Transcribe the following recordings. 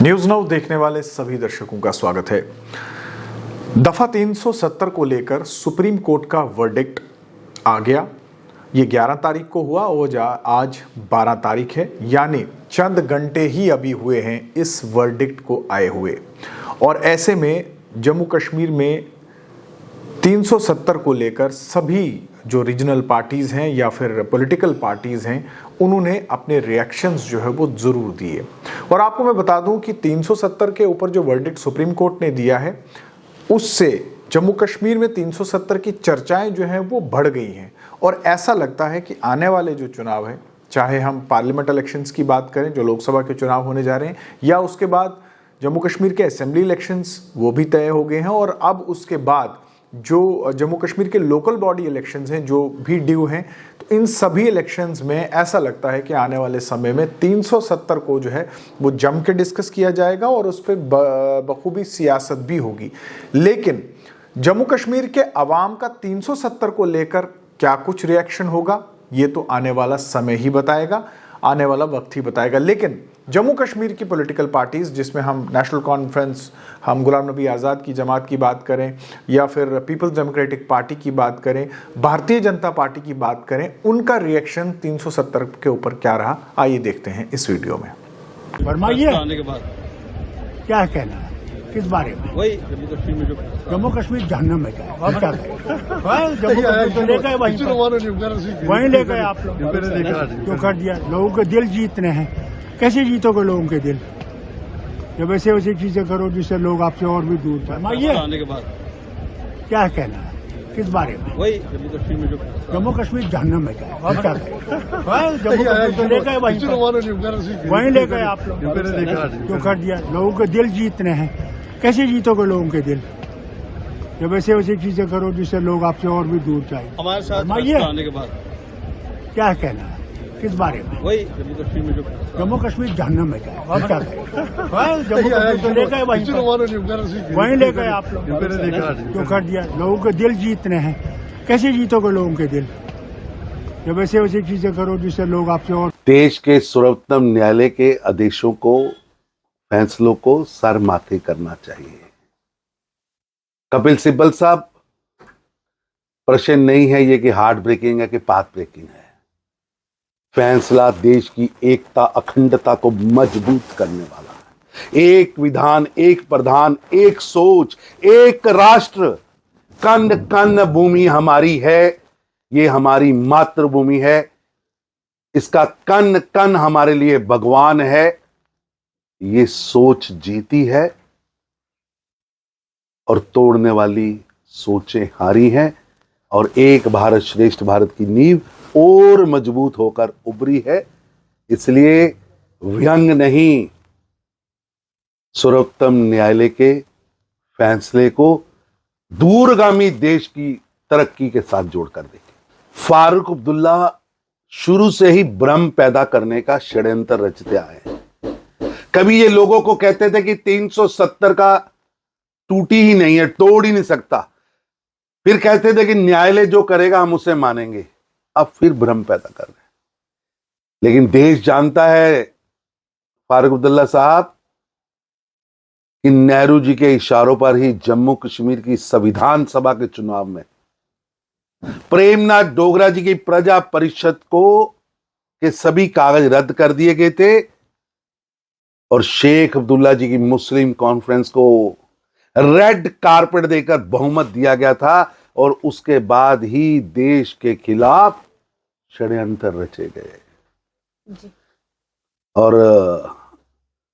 News now देखने वाले सभी दर्शकों का स्वागत है। दफा 370 को लेकर सुप्रीम कोर्ट का वर्डिक्ट आ गया। ये 11 तारीख को हुआ और आज 12 तारीख है, यानी चंद घंटे ही अभी हुए हैं इस वर्डिक्ट को आए हुए। और ऐसे में जम्मू कश्मीर में 370 को लेकर सभी जो रीजनल पार्टीज़ हैं या फिर पॉलिटिकल पार्टीज़ हैं, उन्होंने अपने रिएक्शंस जो है वो ज़रूर दिए। और आपको मैं बता दूं कि 370 के ऊपर जो वर्डिक्ट सुप्रीम कोर्ट ने दिया है, उससे जम्मू कश्मीर में 370 की चर्चाएं जो हैं वो बढ़ गई हैं। और ऐसा लगता है कि आने वाले जो चुनाव हैं, चाहे हम पार्लियामेंट इलेक्शंस की बात करें जो लोकसभा के चुनाव होने जा रहे हैं, या उसके बाद जम्मू कश्मीर के असेंबली इलेक्शंस वो भी तय हो गए हैं, और अब उसके बाद जो जम्मू कश्मीर के लोकल बॉडी इलेक्शंस हैं जो भी ड्यू हैं, तो इन सभी इलेक्शंस में ऐसा लगता है कि आने वाले समय में 370 को जो है वो जम के डिस्कस किया जाएगा और उस पर बखूबी सियासत भी होगी। लेकिन जम्मू कश्मीर के अवाम का 370 को लेकर क्या कुछ रिएक्शन होगा, ये तो आने वाला समय ही बताएगा, आने वाला वक्त ही बताएगा। लेकिन जम्मू कश्मीर की पॉलिटिकल पार्टीज़, जिसमें हम नेशनल कॉन्फ्रेंस, हम गुलाम नबी आज़ाद की जमात की बात करें या फिर पीपल्स डेमोक्रेटिक पार्टी की बात करें, भारतीय जनता पार्टी की बात करें, उनका रिएक्शन 370 के ऊपर क्या रहा, आइए देखते हैं इस वीडियो में। फरमाइए, आने के बाद क्या कहना है, किस बारे में? वही जम्मू कश्मीर जहन्नम में जाए और क्या करें? जम्मू कश्मीर तो ले गए वहीं ले गए आप लोग, जो कर दिया। लोगों के दिल जीतने हैं, कैसे जीतोगे लोगों के दिल? जब ऐसे वैसे चीजें करो जिससे लोग आपसे और भी दूर जाए। आने के बाद क्या कहना है, किस बारे में? वही जम्मू कश्मीर जहन्नम में जाए और क्या करें? जम्मू कश्मीर तो ले गए वहीं ले गए आप लोग, जो कर दिया। लोगों के दिल जीतने हैं, कैसे जीतोगे लोगों के दिल? जब ऐसे वैसे चीजें करो जिससे लोग आपसे और भी दूर जाए। हमारे साथ आने के बाद क्या कहना है, किस बारे में? वही जम्मू कश्मीर जहन्नम में जाए और क्या करें? जम्मू कश्मीर तो ले गए वहीं ले गए आप लोग, जो कर दिया। लोगों के दिल जीतने हैं, कैसे जीतोगे लोगों के दिल? जब ऐसे वैसे चीजें करो जिससे लोग आपसे और। देश के सर्वोच्च न्यायालय के आदेशों को, फैसलों को सर माथे करना चाहिए। कपिल सिब्बल साहब, प्रश्न नहीं है ये कि हार्ट ब्रेकिंग है कि पाथ ब्रेकिंग है। फैसला देश की एकता, अखंडता को मजबूत करने वाला है। एक विधान, एक प्रधान, एक सोच, एक राष्ट्र। कण कण भूमि हमारी है, ये हमारी मातृभूमि है। इसका कण कण हमारे लिए भगवान है। ये सोच जीती है और तोड़ने वाली सोचें हारी हैं, और एक भारत श्रेष्ठ भारत की नींव और मजबूत होकर उभरी है। इसलिए व्यंग नहीं, सर्वोच्च न्यायालय के फैसले को दूरगामी देश की तरक्की के साथ जोड़कर देखें। फारूक अब्दुल्ला शुरू से ही भ्रम पैदा करने का षड्यंत्र रचते आए हैं। कभी ये लोगों को कहते थे कि 370 का टूटी ही नहीं है, तोड़ ही नहीं सकता। फिर कहते थे कि न्यायालय जो करेगा हम उसे मानेंगे। अब फिर भ्रम पैदा कर रहे हैं। लेकिन देश जानता है, फारूक अब्दुल्ला साहब, कि नेहरू जी के इशारों पर ही जम्मू कश्मीर की संविधान सभा के चुनाव में प्रेमनाथ डोगरा जी की प्रजा परिषद को के सभी कागज रद्द कर दिए गए थे, और शेख अब्दुल्ला जी की मुस्लिम कॉन्फ्रेंस को रेड कारपेट देकर बहुमत दिया गया था, और उसके बाद ही देश के खिलाफ षड्यंत्र रचे गए। और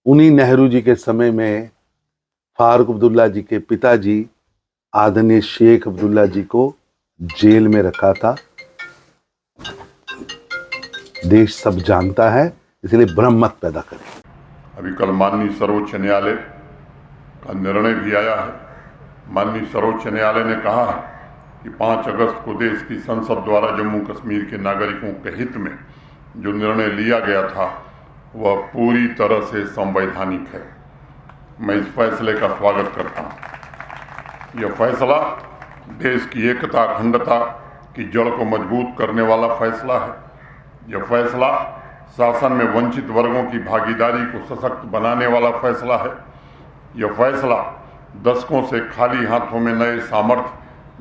उन्हीं नेहरू जी के समय में फारूक अब्दुल्ला जी के पिताजी आदरणीय शेख अब्दुल्ला जी को जेल में रखा था। देश सब जानता है, इसलिए भ्रम मत पैदा करें। अभी कल माननीय सर्वोच्च न्यायालय का निर्णय भी आया है। माननीय सर्वोच्च न्यायालय ने कहा है कि 5 अगस्त को देश की संसद द्वारा जम्मू कश्मीर के नागरिकों के हित में जो निर्णय लिया गया था वह पूरी तरह से संवैधानिक है। मैं इस फैसले का स्वागत करता हूँ। यह फैसला देश की एकता, अखंडता की जड़ को मजबूत करने वाला फैसला है। यह फैसला शासन में वंचित वर्गों की भागीदारी को सशक्त बनाने वाला फैसला है। यह फैसला दशकों से खाली हाथों में नए सामर्थ्य,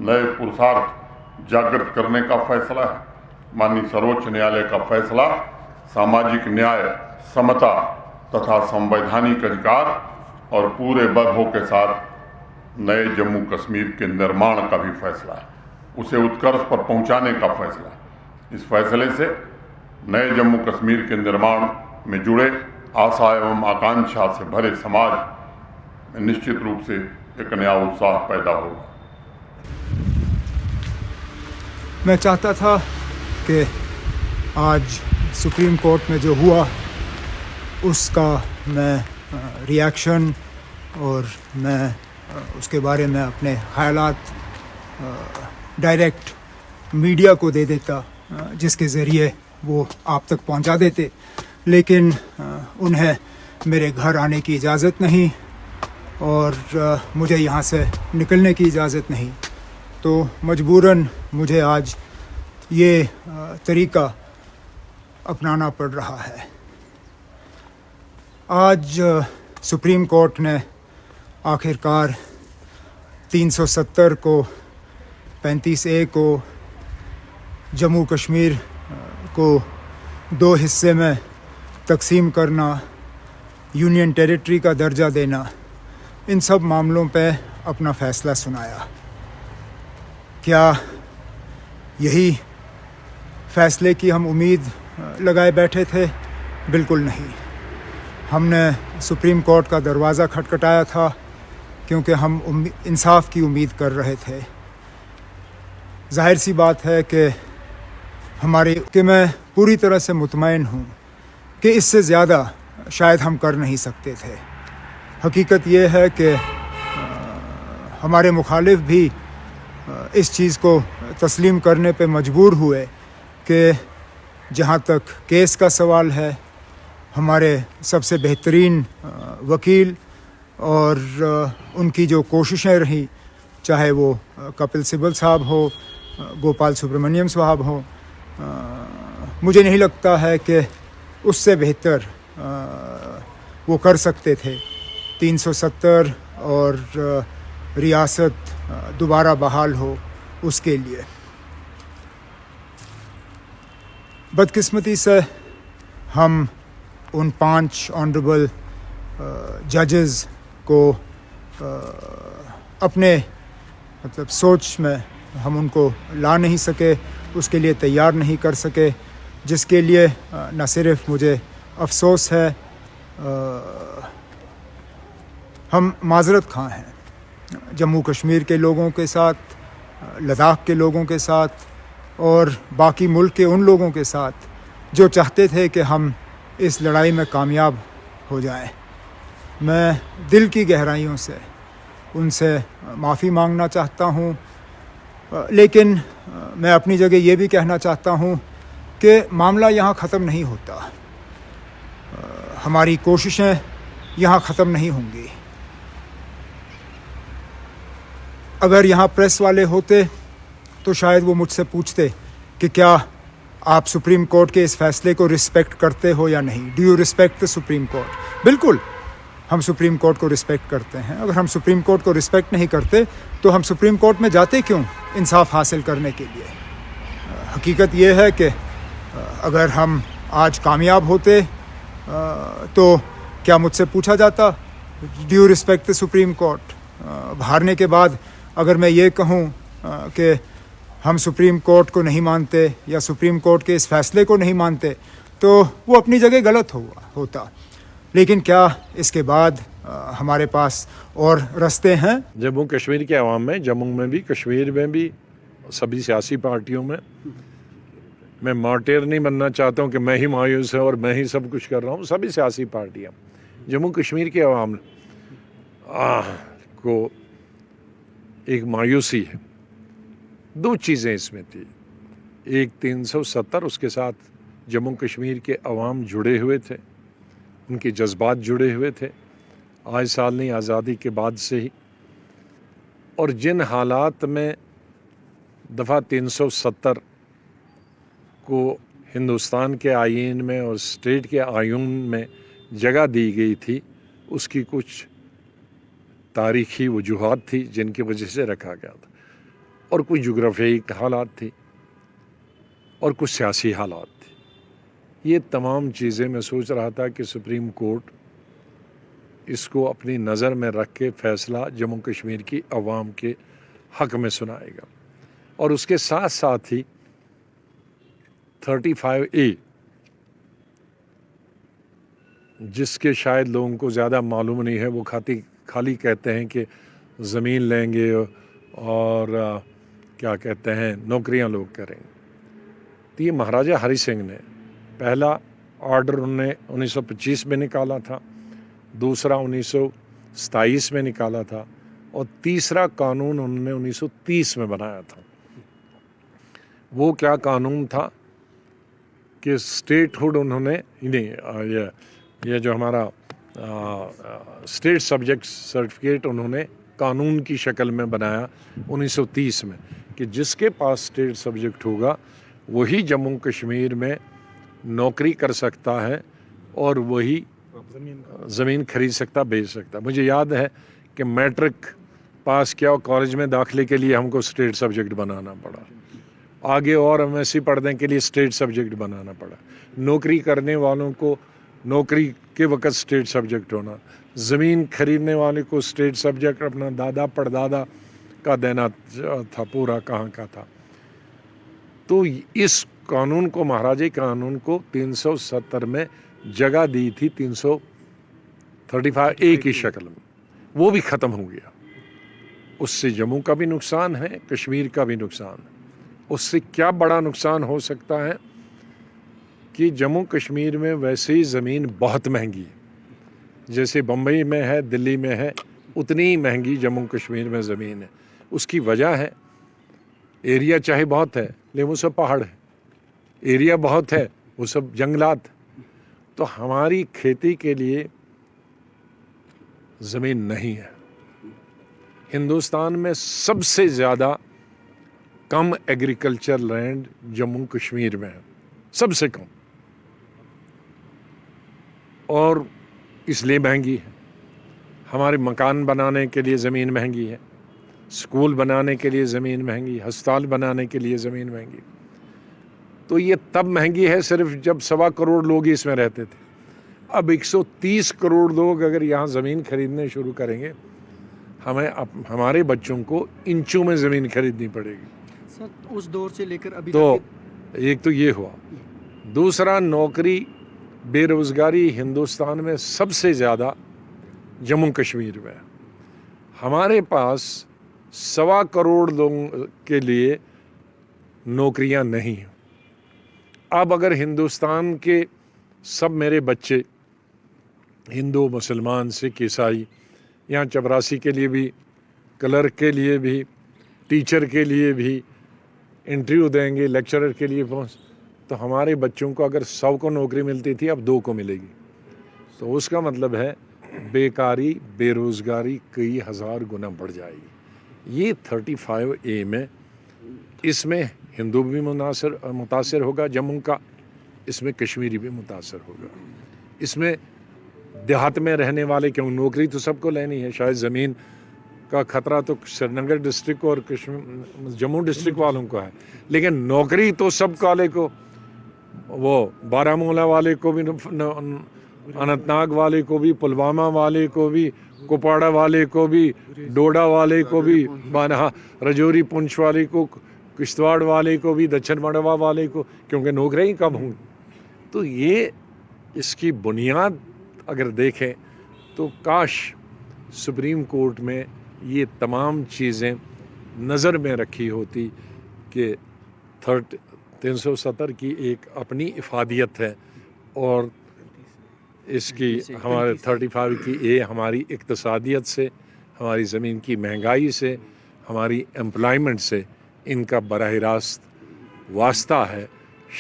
नए पुरुषार्थ जागृत करने का फैसला है। माननीय सर्वोच्च न्यायालय का फैसला सामाजिक न्याय, समता तथा संवैधानिक अधिकार और पूरे वैभव के साथ नए जम्मू कश्मीर के निर्माण का भी फैसला है, उसे उत्कर्ष पर पहुंचाने का फैसला है। इस फैसले से नए जम्मू कश्मीर के निर्माण में जुड़े आशा एवं आकांक्षा से भरे समाज में निश्चित रूप से एक नया उत्साह पैदा होगा। मैं चाहता था कि आज सुप्रीम कोर्ट में जो हुआ उसका मैं रिएक्शन और मैं उसके बारे में अपने ख़यालात डायरेक्ट मीडिया को दे देता, जिसके ज़रिए वो आप तक पहुंचा देते, लेकिन उन्हें मेरे घर आने की इजाज़त नहीं और मुझे यहाँ से निकलने की इजाज़त नहीं, तो मजबूरन मुझे आज ये तरीक़ा अपनाना पड़ रहा है। आज सुप्रीम कोर्ट ने आखिरकार 370 को 35A को जम्मू कश्मीर को 2 हिस्से में तकसीम करना, यूनियन टेरिटरी का दर्जा देना, इन सब मामलों पे अपना फ़ैसला सुनाया। क्या यही फ़ैसले की हम उम्मीद लगाए बैठे थे? बिल्कुल नहीं। हमने सुप्रीम कोर्ट का दरवाज़ा खटखटाया था क्योंकि हम इंसाफ की उम्मीद कर रहे थे। ज़ाहिर सी बात है कि मैं पूरी तरह से मुतमईन हूँ कि इससे ज़्यादा शायद हम कर नहीं सकते थे। हकीकत ये है कि हमारे मुखालिफ भी इस चीज़ को तस्लीम करने पे मजबूर हुए कि जहाँ तक केस का सवाल है, हमारे सबसे बेहतरीन वकील और उनकी जो कोशिशें रहीं, चाहे वो कपिल सिब्बल साहब हो, गोपाल सुब्रमण्यम साहब हो, मुझे नहीं लगता है कि उससे बेहतर वो कर सकते थे। 370 और रियासत दोबारा बहाल हो उसके लिए। बदकिस्मती से हम उन 5 ऑनरेबल जजेस को अपने मतलब सोच में हम उनको ला नहीं सके, उसके लिए तैयार नहीं कर सके, जिसके लिए न सिर्फ मुझे अफसोस है, हम माजरत खां हैं जम्मू कश्मीर के लोगों के साथ, लद्दाख के लोगों के साथ और बाकी मुल्क के उन लोगों के साथ जो चाहते थे कि हम इस लड़ाई में कामयाब हो जाएं। मैं दिल की गहराइयों से उनसे माफ़ी मांगना चाहता हूँ, लेकिन मैं अपनी जगह ये भी कहना चाहता हूँ कि मामला यहाँ ख़त्म नहीं होता। हमारी कोशिशें यहाँ ख़त्म नहीं होंगी। अगर यहाँ प्रेस वाले होते तो शायद वो मुझसे पूछते कि क्या आप सुप्रीम कोर्ट के इस फैसले को रिस्पेक्ट करते हो या नहीं, do you respect the supreme court. बिल्कुल, हम सुप्रीम कोर्ट को रिस्पेक्ट करते हैं। अगर हम सुप्रीम कोर्ट को रिस्पेक्ट नहीं करते तो हम सुप्रीम कोर्ट में जाते क्यों इंसाफ हासिल करने के लिए। हकीकत ये है कि अगर हम आज कामयाब होते तो क्या मुझसे पूछा जाता do you respect the supreme court. हारने के बाद अगर मैं ये कहूँ कि हम सुप्रीम कोर्ट को नहीं मानते या सुप्रीम कोर्ट के इस फैसले को नहीं मानते तो वो अपनी जगह गलत होता। लेकिन क्या इसके बाद हमारे पास और रास्ते हैं? जम्मू कश्मीर के अवाम में, जम्मू में भी, कश्मीर में भी, सभी सियासी पार्टियों में, मैं मार्टेर नहीं बनना चाहता हूँ कि मैं ही मायूस है और मैं ही सब कुछ कर रहा हूँ। सभी सियासी पार्टियाँ, जम्मू कश्मीर के अवाम को एक मायूसी है। 2 चीज़ें इसमें थी, एक 370, उसके साथ जम्मू कश्मीर के अवाम जुड़े हुए थे, उनके जज्बात जुड़े हुए थे आज साल नहीं, आज़ादी के बाद से ही। और जिन हालात में दफ़ा 370 को हिंदुस्तान के आईन में और स्टेट के आईन में जगह दी गई थी, उसकी कुछ तारीखी वजूहात थी जिनकी वजह से रखा गया था, और कुछ जोग्राफियाई हालात थी और कुछ सियासी हालात थे। ये तमाम चीज़ें मैं सोच रहा था कि सुप्रीम कोर्ट इसको अपनी नज़र में रख के फ़ैसला जम्मू कश्मीर की अवाम के हक़ में सुनाएगा। और उसके साथ साथ ही 35A, जिसके शायद लोगों को ज़्यादा मालूम नहीं है, वो खाली कहते हैं कि ज़मीन लेंगे और क्या कहते हैं नौकरियां लोग करेंगे। तो ये महाराजा हरि सिंह ने पहला ऑर्डर उन्होंने 1925 में निकाला था, दूसरा 1927 में निकाला था, और तीसरा कानून उन्होंने 1930 में बनाया था। वो क्या कानून था कि स्टेटहुड उन्होंने नहीं, ये जो हमारा स्टेट सब्जेक्ट सर्टिफिकेट उन्होंने कानून की शक्ल में बनाया 1930 में, कि जिसके पास स्टेट सब्जेक्ट होगा वही जम्मू कश्मीर में नौकरी कर सकता है और वही ज़मीन खरीद सकता, बेच सकता। मुझे याद है कि मैट्रिक पास किया और कॉलेज में दाखिले के लिए हमको स्टेट सब्जेक्ट बनाना पड़ा, आगे और एमएससी पढ़ने के लिए स्टेट सब्जेक्ट बनाना पड़ा। नौकरी करने वालों को नौकरी के वक्त स्टेट सब्जेक्ट होना, ज़मीन खरीदने वाले को स्टेट सब्जेक्ट अपना दादा परदादा का देना था, पूरा कहाँ का था। तो इस कानून को, महाराजा कानून को 370 में जगह दी थी 335A की शक्ल में, वो भी ख़त्म हो गया। उससे जम्मू का भी नुकसान है, कश्मीर का भी नुकसान है। उससे क्या बड़ा नुकसान हो सकता है कि जम्मू कश्मीर में वैसे ही ज़मीन बहुत महंगी है, जैसे बम्बई में है, दिल्ली में है, उतनी ही महंगी जम्मू कश्मीर में ज़मीन है। उसकी वजह है एरिया चाहे बहुत है लेकिन वो सब पहाड़ है, एरिया बहुत है वो सब जंगलात। तो हमारी खेती के लिए ज़मीन नहीं है। हिंदुस्तान में सबसे ज़्यादा कम एग्रीकल्चर लैंड जम्मू कश्मीर में है, सबसे कम, और इसलिए महंगी है। हमारे मकान बनाने के लिए ज़मीन महंगी है, स्कूल बनाने के लिए ज़मीन महंगी, अस्पताल बनाने के लिए ज़मीन महंगी। तो ये तब महंगी है सिर्फ जब 1.25 करोड़ लोग इसमें रहते थे। अब 130 करोड़ लोग अगर यहाँ ज़मीन खरीदने शुरू करेंगे, हमारे बच्चों को इंचों में ज़मीन खरीदनी पड़ेगी। सर, उस दौर से लेकर अभी तो एक तो ये हुआ, दूसरा नौकरी बेरोज़गारी हिंदुस्तान में सबसे ज़्यादा जम्मू कश्मीर में। हमारे पास 1.25 करोड़ लोगों के लिए नौकरियां नहीं हैं। अब अगर हिंदुस्तान के सब मेरे बच्चे, हिंदू, मुसलमान, सिख, ईसाई, यहाँ चपरासी के लिए भी, क्लर्क के लिए भी, टीचर के लिए भी इंटरव्यू देंगे, लेक्चरर के लिए पहुँच, तो हमारे बच्चों को अगर 100 को नौकरी मिलती थी अब 2 को मिलेगी। तो उसका मतलब है बेकारी, बेरोज़गारी कई हज़ार गुना बढ़ जाएगी। ये 35A में, इसमें हिंदू भी मुतासर होगा जम्मू का, इसमें कश्मीरी भी मुतासर होगा। इसमें देहात में रहने वाले, क्यों नौकरी तो सबको लेनी है, शायद ज़मीन का ख़तरा तो श्रीनगर डिस्ट्रिक्ट और जम्मू डिस्ट्रिक्ट वालों को है, लेकिन नौकरी तो सब वाले को, वो बारामूला वाले को भी, अनंतनाग वाले को भी, पुलवामा वाले को भी, कुपवाड़ा वाले को भी, डोडा वाले को भी, रजौरी पुंछ वाले को, किश्तवाड़ वाले को भी, दक्षिण मड़वा वाले को, क्योंकि नौकरियां ही कम होंगी। तो ये इसकी बुनियाद अगर देखें तो काश सुप्रीम कोर्ट में ये तमाम चीज़ें नज़र में रखी होती कि 370 की एक अपनी इफादियत है और इसकी हमारे 35 की ये हमारी इक्तसादियत से, हमारी ज़मीन की महंगाई से, हमारी एम्प्लॉयमेंट से इनका बराह रास्त वास्ता है।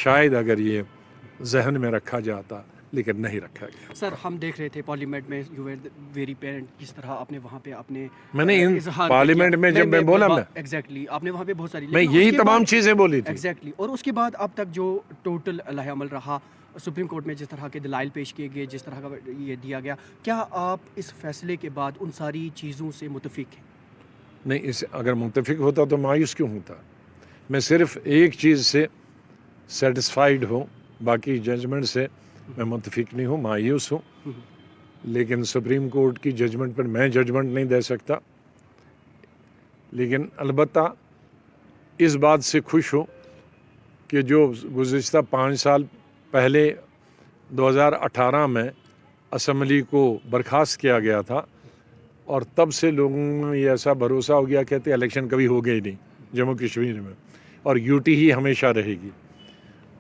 शायद अगर ये जहन में रखा जाता لیکن نہیں رکھا گیا. سر ہم دیکھ رہے تھے پارلیمنٹ میں یو ویر ویری پیرنٹ کس طرح آپ نے وہاں پہ اپنے میں نے پارلیمنٹ میں جب میں بولا میں ایگزیکٹلی آپ نے وہاں پہ بہت ساری میں یہی تمام چیزیں بولی تھی ایگزیکٹلی. اور اس کے بعد اب تک جو ٹوٹل لائحہ عمل رہا سپریم کورٹ میں، جس طرح کے دلائل پیش کیے گئے، جس طرح کا یہ دیا گیا، کیا آپ اس فیصلے کے بعد ان ساری چیزوں سے متفق ہیں؟ نہیں، اس اگر متفق ہوتا تو مایوس کیوں ہوتا. میں صرف ایک چیز سے سیٹسفائیڈ ہوں، باقی ججمنٹ سے میں متفق نہیں ہوں، مایوس ہوں. لیکن سپریم کورٹ کی ججمنٹ پر میں ججمنٹ نہیں دے سکتا. لیکن البتہ اس بات سے خوش ہوں کہ جو گزشتہ 5 سال پہلے 2018 میں اسمبلی کو برخاست کیا گیا تھا، اور تب سے لوگوں میں یہ ایسا بھروسہ ہو گیا، کہتے الیکشن کبھی ہوگا ہی نہیں جموں کشمیر میں، اور یوٹی ہی ہمیشہ رہے گی.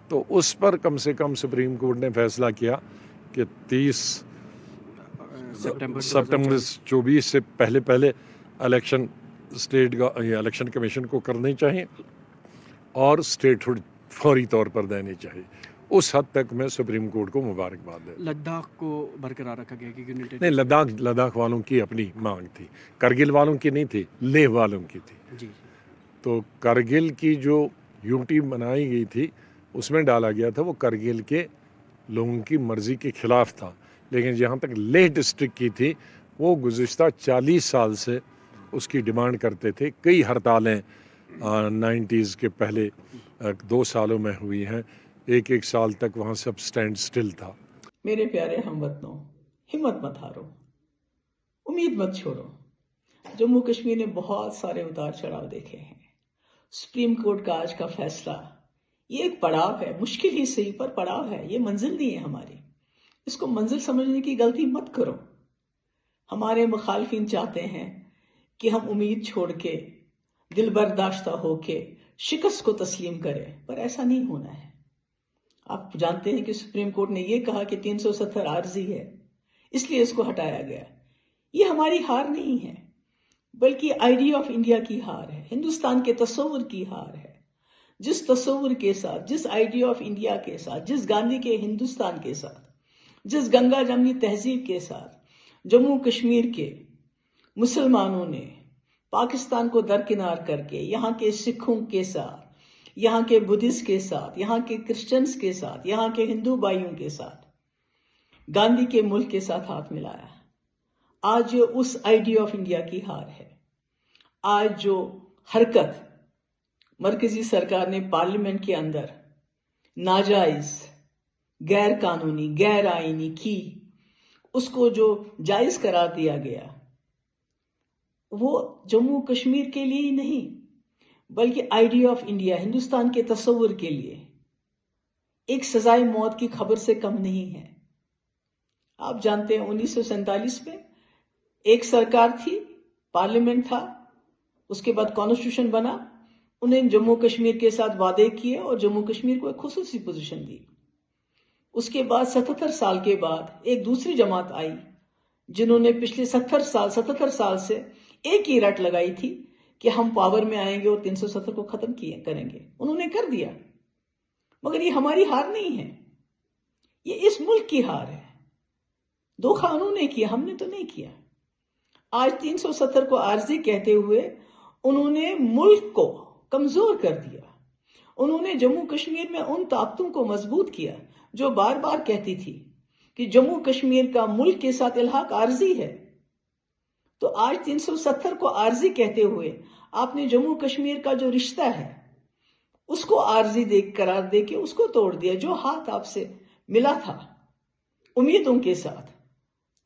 تو اس پر کم سے کم سپریم کورٹ نے فیصلہ کیا کہ 30 سپٹمبر 24 سے پہلے الیکشن اسٹیٹ الیکشن کمیشن کو کرنی چاہیے اور اسٹیٹ ہوڈ فوری طور پر دینی چاہیے. اس حد تک میں سپریم کورٹ کو مبارکباد ہے. لداخ کو برقرار رکھا گیا کہ نہیں، لداخ والوں کی اپنی مانگ تھی، کرگل والوں کی نہیں تھی، لیہ والوں کی تھی. جی. تو کرگل کی جو یونٹی بنائی گئی تھی اس میں ڈالا گیا تھا وہ کرگل کے لوگوں کی مرضی کے خلاف تھا. لیکن جہاں تک لیہ ڈسٹرکٹ کی تھی وہ گزشتہ 40 سال سے اس کی ڈیمانڈ کرتے تھے. کئی ہڑتالیں 90s کے پہلے 2 سالوں میں ہوئی ہیں. ایک سال تک وہاں سب سٹینڈ سٹل تھا. میرے پیارے ہم وطنوں، ہمت مت ہارو، امید مت چھوڑو. جموں کشمیر نے بہت سارے اتار چڑھاؤ دیکھے ہیں. سپریم کورٹ کا آج کا فیصلہ یہ ایک پڑاؤ ہے، مشکل ہی صحیح پر پڑاؤ ہے. یہ منزل نہیں ہے ہماری. اس کو منزل سمجھنے کی غلطی مت کرو. ہمارے مخالفین چاہتے ہیں کہ ہم امید چھوڑ کے، دل برداشتہ ہو کے شکست کو تسلیم کریں، پر ایسا نہیں ہونا ہے. آپ جانتے ہیں کہ سپریم کورٹ نے یہ کہا کہ 370 عارضی ہے، اس لیے اس کو ہٹایا گیا. یہ ہماری ہار نہیں ہے، بلکہ آئیڈیا آف انڈیا کی ہار ہے، ہندوستان کے تصور کی ہار ہے. جس تصور کے ساتھ، جس آئیڈیا آف انڈیا کے ساتھ، جس گاندھی کے ہندوستان کے ساتھ، جس گنگا جمنی تہذیب کے ساتھ جموں کشمیر کے مسلمانوں نے پاکستان کو درکنار کر کے یہاں کے سکھوں کے ساتھ، یہاں کے بدھسٹ کے ساتھ، یہاں کے کرسچنز کے ساتھ، یہاں کے ہندو بھائیوں کے ساتھ، گاندھی کے ملک کے ساتھ ہاتھ ملایا، آج اس آئیڈیا آف انڈیا کی ہار ہے. آج جو حرکت مرکزی سرکار نے پارلیمنٹ کے اندر ناجائز، غیر قانونی، غیر آئینی کی، اس کو جو جائز قرار دیا گیا، وہ جموں کشمیر کے لیے ہی نہیں بلکہ آئیڈیا آف انڈیا، ہندوستان کے تصور کے لیے ایک سزائے موت کی خبر سے کم نہیں ہے. آپ جانتے ہیں 1947 میں ایک سرکار تھی، پارلیمنٹ تھا، اس کے بعد کانسٹیٹیوشن بنا. انہیں جموں کشمیر کے ساتھ وعدے کیے اور جموں کشمیر کو ایک خصوصی پوزیشن دی. اس کے بعد 77 سال کے بعد ایک دوسری جماعت آئی جنہوں نے پچھلے 77 سال سے ایک ہی رٹ لگائی تھی کہ ہم پاور میں آئیں گے اور 370 کو ختم کریں گے. انہوں نے کر دیا، مگر یہ ہماری ہار نہیں ہے، یہ اس ملک کی ہار ہے. دھوکہ انہوں نے کیا، ہم نے تو نہیں کیا. آج 370 کو عارضی کہتے ہوئے انہوں نے ملک کو کمزور کر دیا. انہوں نے جموں کشمیر میں ان طاقتوں کو مضبوط کیا جو بار بار کہتی تھی کہ جموں کشمیر کا ملک کے ساتھ الحاق عارضی ہے. تو آج 370 کو عارضی کہتے ہوئے آپ نے جموں کشمیر کا جو رشتہ ہے اس کو عارضی قرار دے کے اس کو توڑ دیا. جو ہاتھ آپ سے ملا تھا امیدوں کے ساتھ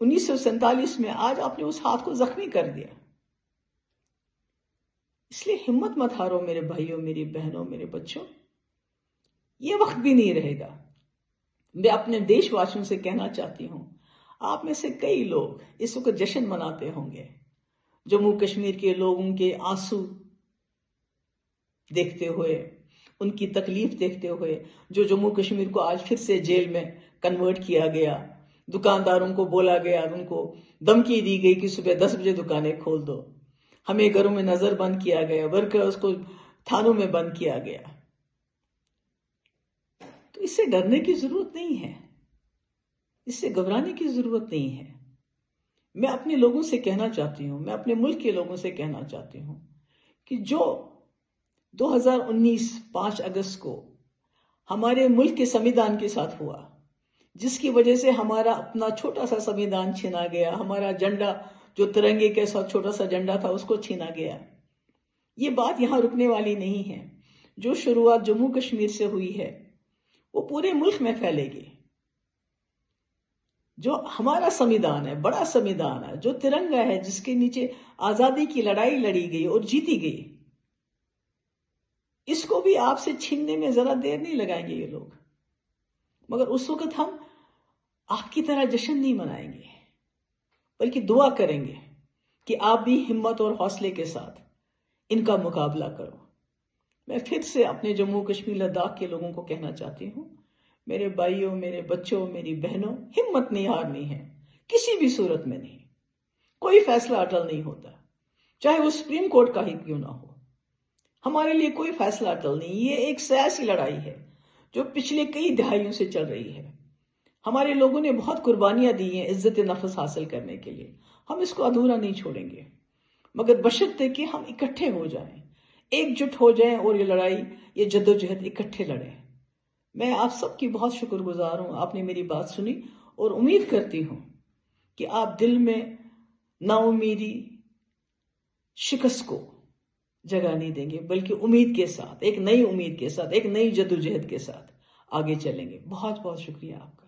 1947 میں، آج آپ نے اس ہاتھ کو زخمی کر دیا. اس لیے ہمت مت ہارو میرے بھائیوں، میری بہنوں، میرے بچوں. یہ وقت بھی نہیں رہے گا. میں اپنے دیش واسیوں سے کہنا چاہتی ہوں، آپ میں سے کئی لوگ اس وقت جشن مناتے ہوں گے جموں کشمیر کے لوگوں کے آنسو دیکھتے ہوئے، ان کی تکلیف دیکھتے ہوئے، جو جموں کشمیر کو آج پھر سے جیل میں کنورٹ کیا گیا. دکانداروں کو بولا گیا، ان کو دھمکی دی گئی کہ صبح 10 بجے دکانیں کھول دو. ہمیں گھروں میں نظر بند کیا گیا، ورکرز کو تھانوں میں بند کیا گیا. تو اس سے ڈرنے کی ضرورت نہیں ہے. اس سے گھبرانے کی ضرورت نہیں ہے. میں اپنے لوگوں سے کہنا چاہتی ہوں، میں اپنے ملک کے لوگوں سے کہنا چاہتی ہوں کہ جو 2019 5 اگست کو ہمارے ملک کے سمویدھان کے ساتھ ہوا، جس کی وجہ سے ہمارا اپنا چھوٹا سا سمویدھان چھینا گیا، ہمارا جھنڈا جو ترنگے کے ساتھ چھوٹا سا جھنڈا تھا اس کو چھینا گیا، یہ بات یہاں رکنے والی نہیں ہے. جو شروعات جموں کشمیر سے ہوئی ہے وہ پورے ملک میں پھیلے گی. جو ہمارا سمویدھان ہے، بڑا سمویدھان ہے، جو ترنگا ہے، جس کے نیچے آزادی کی لڑائی لڑی گئی اور جیتی گئی، اس کو بھی آپ سے چھیننے میں ذرا دیر نہیں لگائیں گے یہ لوگ. مگر اس وقت ہم آپ کی طرح جشن نہیں منائیں گے، بلکہ دعا کریں گے کہ آپ بھی ہمت اور حوصلے کے ساتھ ان کا مقابلہ کرو. میں پھر سے اپنے جموں کشمیر لداخ کے لوگوں کو کہنا چاہتی ہوں، میرے بھائیوں، میرے بچوں، میری بہنوں، ہمت نہیں ہارنی ہے، کسی بھی صورت میں نہیں. کوئی فیصلہ اٹل نہیں ہوتا، چاہے وہ سپریم کورٹ کا ہی کیوں نہ ہو. ہمارے لیے کوئی فیصلہ اٹل نہیں. یہ ایک سیاسی لڑائی ہے جو پچھلے کئی دہائیوں سے چل رہی ہے. ہمارے لوگوں نے بہت قربانیاں دی ہیں عزت نفس حاصل کرنے کے لیے. ہم اس کو ادھورا نہیں چھوڑیں گے، مگر بشرطے کہ ہم اکٹھے ہو جائیں، ایک جٹ ہو جائیں اور یہ لڑائی، یہ جدوجہد اکٹھے لڑیں. میں آپ سب کی بہت شکر گزار ہوں، آپ نے میری بات سنی، اور امید کرتی ہوں کہ آپ دل میں نا امیدی، شکست کو جگہ نہیں دیں گے، بلکہ امید کے ساتھ، ایک نئی امید کے ساتھ، ایک نئی جدوجہد کے ساتھ آگے چلیں گے. بہت بہت شکریہ آپ کا.